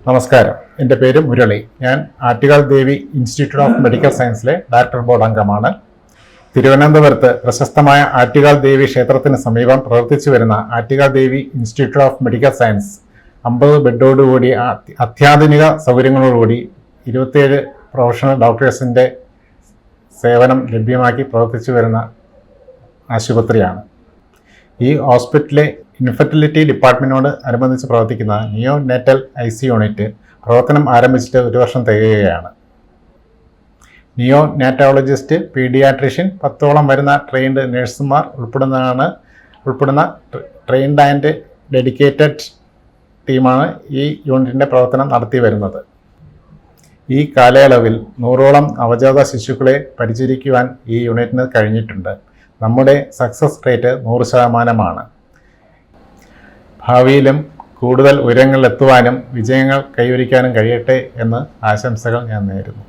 നമസ്കാരം, എൻ്റെ പേര് മുരളി. ഞാൻ Attukal Devi institute of medical സയൻസിലെ ഡയറക്ടർ ബോർഡ് അംഗമാണ്. തിരുവനന്തപുരത്ത് പ്രശസ്തമായ ആറ്റുകാൽ ദേവി ക്ഷേത്രത്തിന് സമീപം പ്രവർത്തിച്ചു വരുന്ന Attukal Devi institute of medical science 50 ബെഡോടുകൂടി അത്യാധുനിക സൗകര്യങ്ങളോടുകൂടി 27 പ്രൊഫഷണൽ ഡോക്ടേഴ്സിൻ്റെ സേവനം ലഭ്യമാക്കി പ്രവർത്തിച്ചു വരുന്ന ആശുപത്രിയാണ്. ഈ ഹോസ്പിറ്റലിലെ ഇൻഫെർട്ടിലിറ്റി ഡിപ്പാർട്ട്മെൻറ്റിനോട് അനുബന്ധിച്ച് പ്രവർത്തിക്കുന്ന നിയോ നേറ്റൽ IC യൂണിറ്റ് പ്രവർത്തനം ആരംഭിച്ചിട്ട് 1 വർഷം തികയുകയാണ്. നിയോ നാറ്റോളജിസ്റ്റ്, പീഡിയാട്രീഷ്യൻ, 10ഓളം വരുന്ന ട്രെയിൻഡ് നഴ്സുമാർ ഉൾപ്പെടുന്ന ട്രെയിൻഡ് ആൻഡ് ഡെഡിക്കേറ്റഡ് ടീമാണ് ഈ യൂണിറ്റിൻ്റെ പ്രവർത്തനം നടത്തി വരുന്നത്. ഈ കാലയളവിൽ 100ഓളം നവജാത ശിശുക്കളെ പരിചരിക്കുവാൻ ഈ യൂണിറ്റിന് കഴിഞ്ഞിട്ടുണ്ട്. നമ്മുടെ സക്സസ് റേറ്റ് 100%. ഭാവിയിലും കൂടുതൽ ഉയരങ്ങളിലെത്തുവാനും വിജയങ്ങൾ കൈവരിക്കാനും കഴിയട്ടെ എന്ന് ആശംസകൾ ഞാൻ നേരുന്നു.